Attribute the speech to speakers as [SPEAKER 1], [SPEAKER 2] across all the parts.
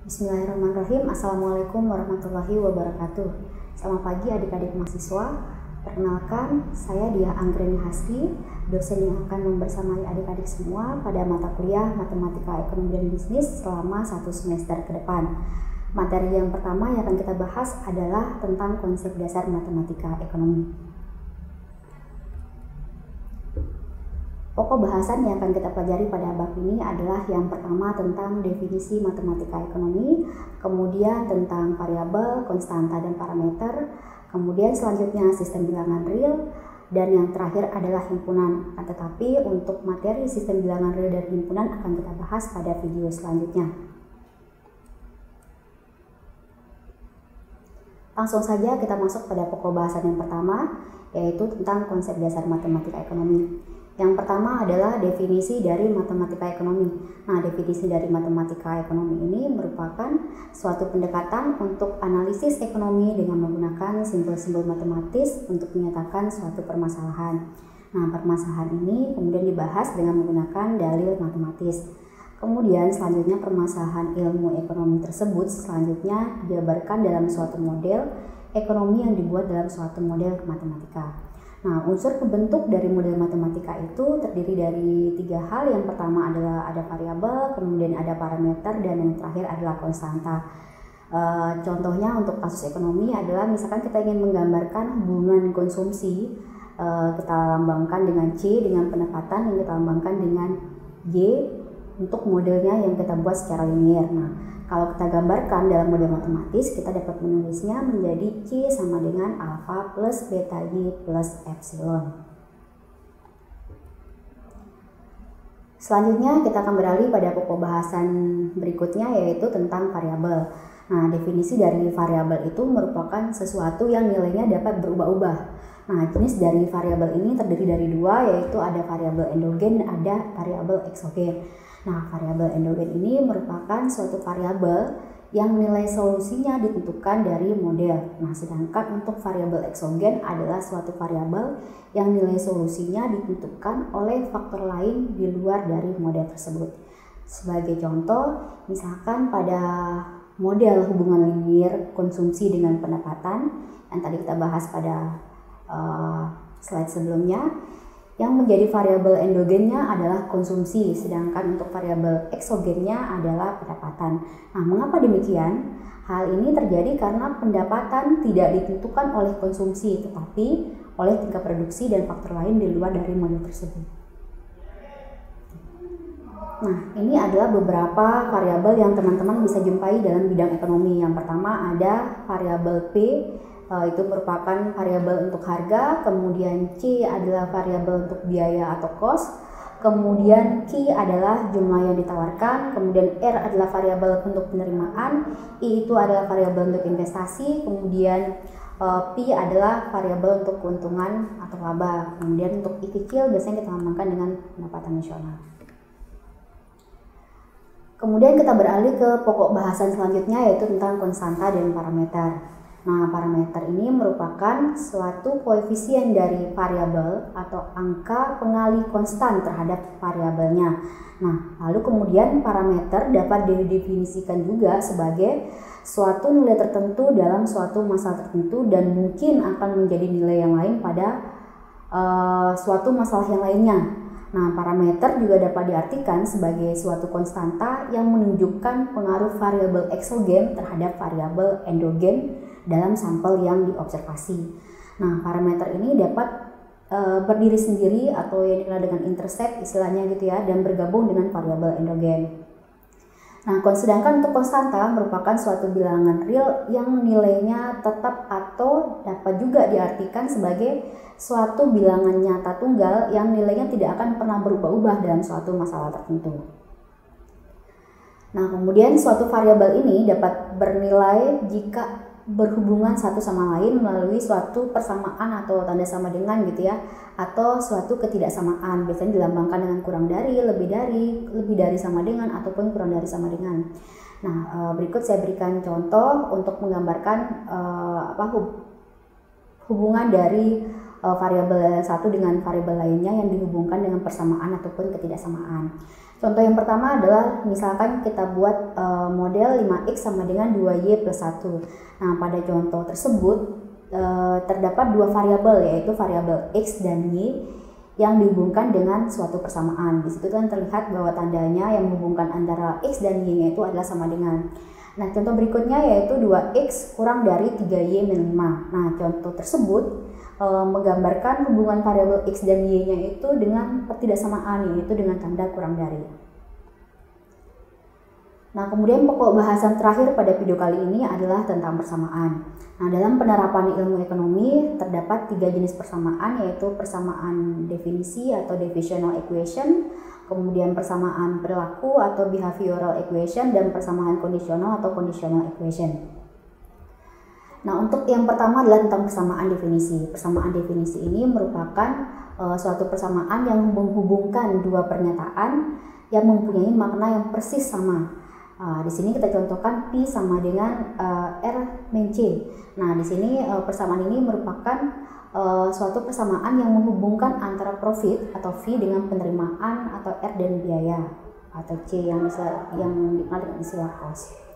[SPEAKER 1] Bismillahirrahmanirrahim. Assalamualaikum warahmatullahi wabarakatuh. Selamat pagi adik-adik mahasiswa. Perkenalkan, saya Dia Anggreni Hasri, dosen yang akan membersamai adik-adik semua pada mata kuliah Matematika Ekonomi dan Bisnis selama 1 semester ke depan. Materi yang pertama yang akan kita bahas adalah tentang konsep dasar matematika ekonomi. Pokok bahasan yang akan kita pelajari pada bab ini adalah yang pertama tentang definisi matematika ekonomi, kemudian tentang variabel, konstanta, dan parameter, kemudian selanjutnya sistem bilangan real, dan yang terakhir adalah himpunan. Tetapi untuk materi sistem bilangan real dan himpunan akan kita bahas pada video selanjutnya. Langsung saja kita masuk pada pokok bahasan yang pertama, yaitu tentang konsep dasar matematika ekonomi. Yang pertama adalah definisi dari matematika ekonomi. Nah, definisi dari matematika ekonomi ini merupakan suatu pendekatan untuk analisis ekonomi dengan menggunakan simbol-simbol matematis untuk menyatakan suatu permasalahan. Nah, permasalahan ini kemudian dibahas dengan menggunakan dalil matematis. Kemudian selanjutnya permasalahan ilmu ekonomi tersebut selanjutnya dijabarkan dalam suatu model ekonomi yang dibuat dalam suatu model matematika. Nah, unsur pembentuk dari model matematika itu terdiri dari 3 hal. Yang pertama adalah ada variabel, kemudian ada parameter, dan yang terakhir adalah konstanta. Contohnya untuk kasus ekonomi adalah misalkan kita ingin menggambarkan hubungan konsumsi, kita lambangkan dengan C dengan pendekatan yang kita lambangkan dengan Y untuk modelnya yang kita buat secara linear. Nah, kalau kita gambarkan dalam model matematis, kita dapat menulisnya menjadi C sama dengan alfa plus beta Y plus epsilon. Selanjutnya kita akan beralih pada pokok bahasan berikutnya, yaitu tentang variabel. Nah, definisi dari variabel itu merupakan sesuatu yang nilainya dapat berubah-ubah. Nah, jenis dari variabel ini terdiri dari 2, yaitu ada variabel endogen dan ada variabel eksogen. Nah, variabel endogen ini merupakan suatu variabel yang nilai solusinya ditentukan dari model. Nah, sedangkan untuk variabel eksogen adalah suatu variabel yang nilai solusinya ditentukan oleh faktor lain di luar dari model tersebut. Sebagai contoh, misalkan pada model hubungan linear konsumsi dengan pendapatan yang tadi kita bahas pada slide sebelumnya, yang menjadi variabel endogennya adalah konsumsi, sedangkan untuk variabel eksogennya adalah pendapatan. Nah, mengapa demikian? Hal ini terjadi karena pendapatan tidak ditentukan oleh konsumsi, tetapi oleh tingkat produksi dan faktor lain di luar dari model tersebut. Nah, ini adalah beberapa variabel yang teman-teman bisa jumpai dalam bidang ekonomi. Yang pertama ada variabel P, itu merupakan variabel untuk harga, kemudian C adalah variabel untuk biaya atau cost, kemudian Q adalah jumlah yang ditawarkan, kemudian R adalah variabel untuk penerimaan, I itu adalah variabel untuk investasi, kemudian P adalah variabel untuk keuntungan atau laba, kemudian untuk I kecil biasanya kita lambangkan dengan pendapatan nasional. Kemudian kita beralih ke pokok bahasan selanjutnya, yaitu tentang konstanta dan parameter. Nah, parameter ini merupakan suatu koefisien dari variabel atau angka pengali konstan terhadap variabelnya. Nah, lalu kemudian parameter dapat didefinisikan juga sebagai suatu nilai tertentu dalam suatu masalah tertentu dan mungkin akan menjadi nilai yang lain pada suatu masalah yang lainnya. Nah, parameter juga dapat diartikan sebagai suatu konstanta yang menunjukkan pengaruh variabel eksogen terhadap variabel endogen dalam sampel yang diobservasi. Nah, parameter ini dapat berdiri sendiri atau yang dikenal dengan intercept istilahnya gitu ya, dan bergabung dengan variabel endogen. Nah, sedangkan untuk konstanta merupakan suatu bilangan real yang nilainya tetap atau dapat juga diartikan sebagai suatu bilangan nyata tunggal yang nilainya tidak akan pernah berubah-ubah dalam suatu masalah tertentu. Nah, kemudian suatu variabel ini dapat bernilai jika berhubungan satu sama lain melalui suatu persamaan atau tanda sama dengan gitu ya, atau suatu ketidaksamaan, biasanya dilambangkan dengan kurang dari, lebih dari sama dengan, ataupun kurang dari sama dengan. Nah, berikut saya berikan contoh untuk menggambarkan hubungan dari variabel satu dengan variabel lainnya yang dihubungkan dengan persamaan ataupun ketidaksamaan. Contoh yang pertama adalah misalkan kita buat model 5x sama dengan 2y plus 1. Nah, pada contoh tersebut terdapat dua variabel, yaitu variabel x dan y yang dihubungkan dengan suatu persamaan. Di situ kan terlihat bahwa tandanya yang menghubungkan antara x dan y itu adalah sama dengan. Nah, contoh berikutnya yaitu 2x kurang dari 3y min 5. Nah, contoh tersebut menggambarkan hubungan variabel x dan y-nya itu dengan ketidaksamaan, yaitu dengan tanda kurang dari. Nah, kemudian pokok bahasan terakhir pada video kali ini adalah tentang persamaan. Nah, dalam penerapan ilmu ekonomi terdapat 3 jenis persamaan, yaitu persamaan definisi atau divisional equation, kemudian persamaan perilaku atau behavioral equation, dan persamaan kondisional atau conditional equation. Nah, untuk yang pertama adalah tentang persamaan definisi. Persamaan definisi ini merupakan suatu persamaan yang menghubungkan dua pernyataan yang mempunyai makna yang persis sama. Di sini kita contohkan P sama dengan R min C. Nah, di sini persamaan ini merupakan suatu persamaan yang menghubungkan antara profit atau fee dengan penerimaan atau R dan biaya atau C yang dikenal dengan istilah cost.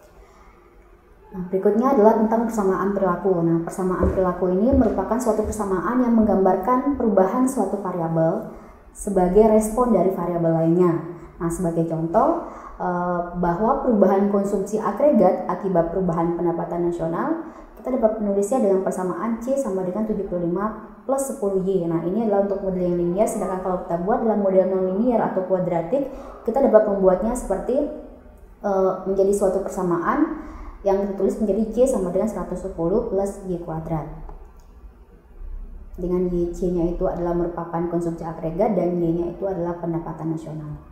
[SPEAKER 1] Nah, berikutnya adalah tentang persamaan perilaku. Nah, persamaan perilaku ini merupakan suatu persamaan yang menggambarkan perubahan suatu variabel sebagai respon dari variabel lainnya. Nah, sebagai contoh, bahwa perubahan konsumsi agregat akibat perubahan pendapatan nasional, kita dapat menulisnya dengan persamaan C sama dengan 75 plus 10Y. Nah, ini adalah untuk model yang linear, sedangkan kalau kita buat dalam model non-linear atau kuadratik, kita dapat membuatnya seperti menjadi suatu persamaan yang ditulis menjadi C sama dengan 110 plus Y kuadrat. Dengan C-nya itu adalah merupakan konsumsi agregat dan Y-nya itu adalah pendapatan nasional.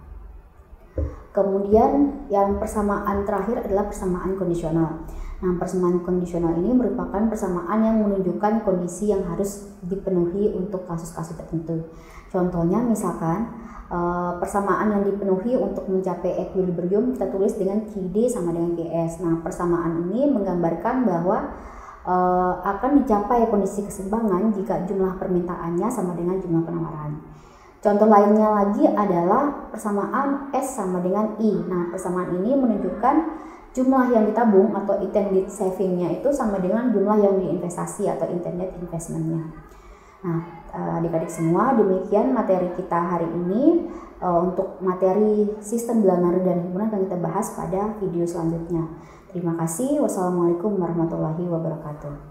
[SPEAKER 1] Kemudian yang persamaan terakhir adalah persamaan kondisional. Nah, persamaan kondisional ini merupakan persamaan yang menunjukkan kondisi yang harus dipenuhi untuk kasus-kasus tertentu. Contohnya misalkan persamaan yang dipenuhi untuk mencapai equilibrium kita tulis dengan QD sama dengan QS. Nah, persamaan ini menggambarkan bahwa akan dicapai kondisi keseimbangan jika jumlah permintaannya sama dengan jumlah penawaran. Contoh lainnya lagi adalah persamaan S sama dengan I. Nah, persamaan ini menunjukkan jumlah yang ditabung atau intended saving-nya itu sama dengan jumlah yang diinvestasi atau intended investment-nya. Nah, adik-adik semua, demikian materi kita hari ini. Untuk materi sistem bilangan dan himpunan akan kita bahas pada video selanjutnya. Terima kasih. Wassalamualaikum warahmatullahi wabarakatuh.